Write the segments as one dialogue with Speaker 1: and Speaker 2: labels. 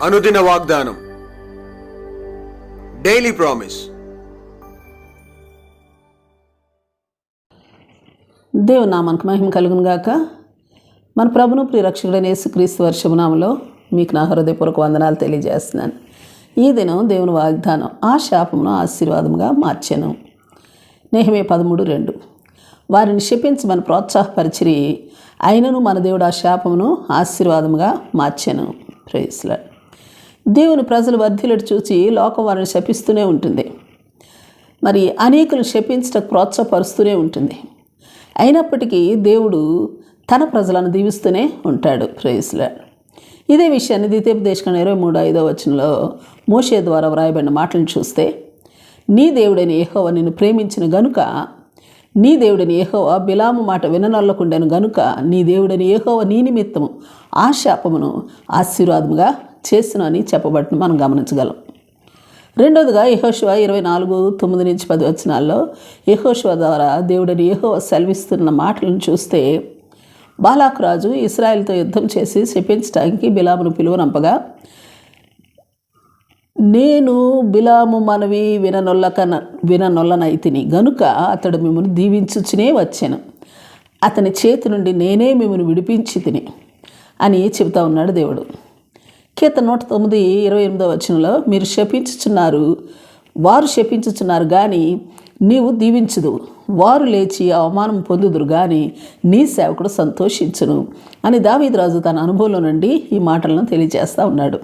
Speaker 1: అనుదిన వాగ్దానం, daily promise.
Speaker 2: దేవుని నామానికి మహిమ కలుగును గాక. మన ప్రభును ప్రియరక్షకుడైన యేసుక్రీస్తు వర్షమునామలో మీకు నా హృదయపూర్వక వందనాలు తెలియజేస్తున్నాను. ఈ దినం దేవుని వాగ్దానం ఆ శాపమును ఆశీర్వాదముగా మార్చెను. నెహెమీయా 13:2. వారిని శపించమని ప్రోత్సాహపరిచిరి, అయినను మన దేవుడు ఆ శాపమును ఆశీర్వాదముగా మార్చెను. Praise lord. దేవుని ప్రజలు వర్ధిల్లట చూసి లోకం వారిని శపిస్తూనే ఉంటుంది. మరి అనేకులు శపించటకు ప్రోత్సాహపరుస్తూనే ఉంటుంది. అయినప్పటికీ దేవుడు తన ప్రజలను దీవిస్తూనే ఉంటాడు. Praise Lord. ఇదే విషయాన్ని ద్వితీయోపదేశకాండం 23:5 మోషే ద్వారా వ్రాయబడిన మాటలను చూస్తే, నీ దేవుడైన యెహోవా నిన్ను ప్రేమించిన గనుక, నీ దేవుడైన యెహోవా బిలాము మాట విననొల్లకుండాను గనుక, నీ దేవుడైన యెహోవా నీ నిమిత్తము ఆ శాపమును ఆశీర్వాదముగా చేసిన అని చెప్పబడిన మనం గమనించగలం. రెండవదిగా యెహోషువ 24:9-10 యెహోషువ ద్వారా దేవుడైన యెహోవా సెలవిస్తున్న మాటలను చూస్తే, బాలాకు రాజు ఇశ్రాయేలుతో యుద్ధం చేసి శపించడానికి బిలామును పిలువనంపగా, నేను బిలాము మనవి విననొల్లనైతిని గనుక అతడు మిమ్మల్ని దీవించుచునే వచ్చాను, అతని చేతి నుండి నేనే మిమ్మల్ని విడిపించి తిని అని చెబుతా ఉన్నాడు దేవుడు. కీర్తన 109:28 మీరు శపించుచున్నారు, వారు శపించుచున్నారు కానీ నీవు దీవించుదు, వారు లేచి అవమానం పొందుదురు కానీ నీ సేవకుడు సంతోషించును అని దావీదు రాజు తన అనుభవంలో నుండి ఈ మాటలను తెలియజేస్తూ ఉన్నాడు.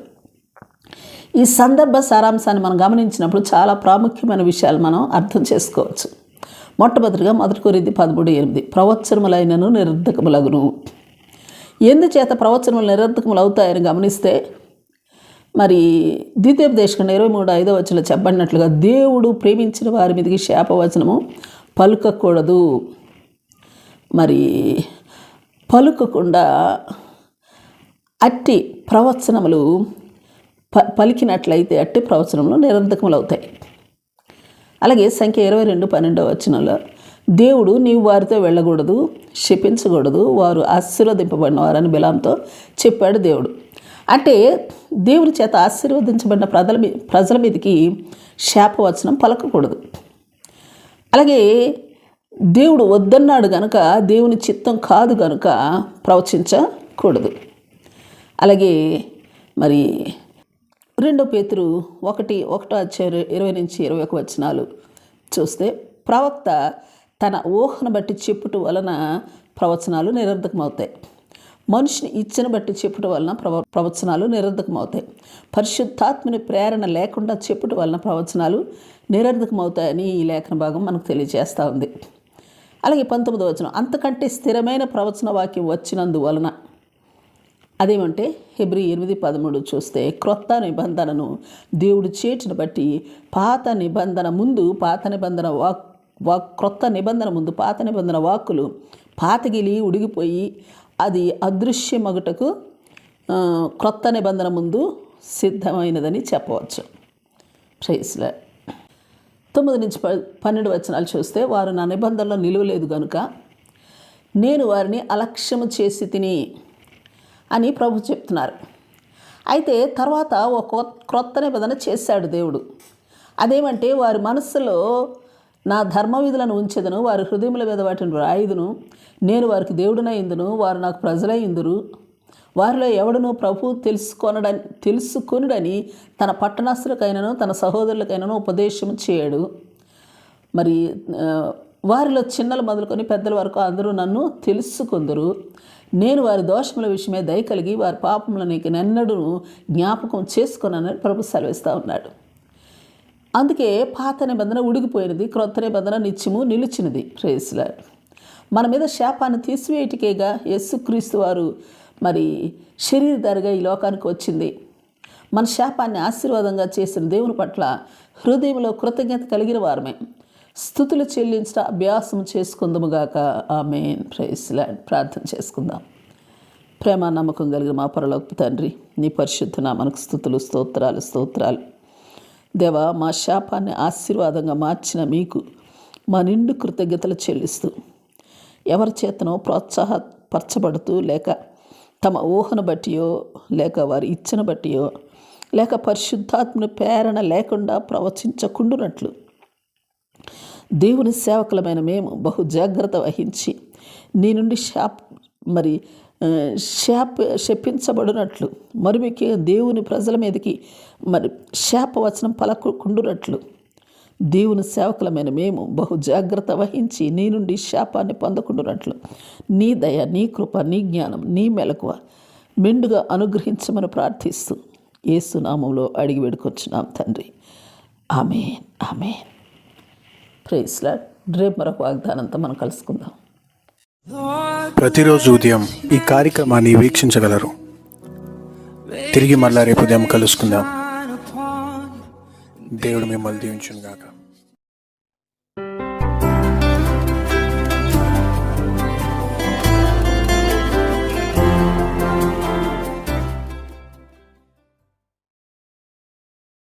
Speaker 2: ఈ సందర్భ సారాంశాన్ని మనం గమనించినప్పుడు చాలా ప్రాముఖ్యమైన విషయాలు మనం అర్థం చేసుకోవచ్చు. మొట్టమొదటిగా 1 కొరింథీ 13:8 ప్రవచనములైనను నిరర్ధకములగును. ఎందుచేత ప్రవచనములు నిరర్ధకములు అవుతాయని గమనిస్తే, మరి ద్వితీయోపదేశకాండం 23:5 చెప్పబడినట్లుగా దేవుడు ప్రేమించిన వారి మీదకి శాపవచనము పలుకకూడదు. మరి పలుకకుండా అట్టి ప్రవచనములు పలికినట్లయితే అట్టి ప్రవచనములు నిరర్ధకములు అవుతాయి. అలాగే సంఖ్య 22:12 దేవుడు నీవు వారితో వెళ్ళకూడదు, శపించకూడదు, వారు ఆశీర్వదింపబడిన వారని బిలాంతో చెప్పాడు దేవుడు. అంటే దేవుని చేత ఆశీర్వదించబడిన ప్రజల మీదకి శాపవచనం పలకకూడదు. అలాగే దేవుడు వద్దన్నాడు గనుక, దేవుని చిత్తం కాదు గనుక ప్రవచించకూడదు. అలాగే మరి 2 పేతురు 1:20-21 చూస్తే, ప్రవక్త తన ఊహను బట్టి చెప్పుట వలన ప్రవచనాలు నిరర్ధకమవుతాయి, మనిషిని ఇచ్చను బట్టి చెప్పుట వలన ప్రవచనాలు నిరర్ధకమవుతాయి, పరిశుద్ధాత్మని ప్రేరణ లేకుండా చెప్పుట వలన ప్రవచనాలు నిరర్ధకమవుతాయని ఈ లేఖన భాగం మనకు తెలియజేస్తూ ఉంది. అలాగే 19 అంతకంటే స్థిరమైన ప్రవచన వాక్యం వచ్చినందువలన, అదేమంటే హెబ్రీ 8:13 చూస్తే, క్రొత్త నిబంధనను దేవుడు చేటును బట్టి పాత నిబంధన ముందు క్రొత్త నిబంధన ముందు పాత నిబంధన వాక్కులు పాతగిలి ఉడిగిపోయి అది అదృశ్యమగుటకు క్రొత్త నిబంధన ముందు సిద్ధమైనదని చెప్పవచ్చు. Praise lord. 9-12 చూస్తే, వారు నా నిబంధనలో నిలువలేదు గనుక నేను వారిని అలక్ష్యము చేసి తిని అని ప్రభు చెప్తున్నారు. అయితే తర్వాత ఒక క్రొత్త నిబంధన చేశాడు దేవుడు. అదేమంటే, వారి మనస్సులో నా ధర్మ విధులను ఉంచెదను, వారి హృదయముల మీద వాటిని రాయుదును, నేను వారికి దేవుడినై ఇందును, వారు నాకు ప్రజలై ఇందురు, వారిలో ఎవడును ప్రభు తెలుసుకొనుడని తన పట్టణస్థులకైనను తన సహోదరులకైనను ఉపదేశం చేయడు. మరి వారిలో చిన్నలు మొదలుకొని పెద్దల వరకు అందరూ నన్ను తెలుసుకొందురు, నేను వారి దోషముల విషయమే దయ కలిగి వారి పాపములను నీకు నెన్నడూ జ్ఞాపకం చేసుకొనని ప్రభు సెలవిస్తూ ఉన్నాడు. అందుకే పాత నిబంధన ఉడిగిపోయినది, క్రొత్త నిబంధన నిత్యము నిలిచినది. Praise lord. మన మీద శాపాన్ని తీసివేయటికేగా యేసుక్రీస్తు వారు మరి శరీరధారిగా ఈ లోకానికి వచ్చింది. మన శాపాన్ని ఆశీర్వాదంగా చేసిన దేవుని పట్ల హృదయంలో కృతజ్ఞత కలిగిన వారమే స్తుతులు చెల్లించట అభ్యాసం చేసుకుందాముగాక. ఆమేన్. Praise lord. ప్రార్థన చేసుకుందాం. ప్రేమ నమ్మకం కలిగిన మా పరలోకపు తండ్రి, నీ పరిశుద్ధ నామమునకు స్తుతులు, స్తోత్రాలు. దేవా, మా శాపాన్ని ఆశీర్వాదంగా మార్చిన మీకు మా నిండు కృతజ్ఞతలు చెల్లిస్తూ, ఎవరి చేతనో ప్రోత్సాహపరచబడుతూ లేక తమ ఊహను బట్టియో లేక వారి ఇచ్చను బట్టియో లేక పరిశుద్ధాత్మని ప్రేరణ లేకుండా ప్రవచించకుండునట్లు దేవుని సేవకులమైన మేము బహు జాగ్రత్త వహించి నీ నుండి శపించబడినట్లు మరుమికి దేవుని ప్రజల మీదకి శాపవచనం పలకుండునట్లు దేవుని సేవకులమైన మేము బహు జాగ్రత్త వహించి నీ నుండి శాపాన్ని పొందకుండునట్లు నీ దయ, నీ కృప, నీ జ్ఞానం, నీ మెలకువ మెండుగా అనుగ్రహించమని ప్రార్థిస్తూ యేసు నామములో అడిగి వేడుకొచ్చున్నాం తండ్రి. ఆమేన్, ఆమేన్. Praise lord. రేపు మరొక వాగ్దానంతో మనం కలుసుకుందాం.
Speaker 1: ప్రతిరోజు ఉదయం ఈ కార్యక్రమాన్ని వీక్షించగలరు. తిరిగి మళ్ళా రేపు ఉదయం కలుసుకుందాం. దేవుడు మిమ్మల్ని దీవించును గాక.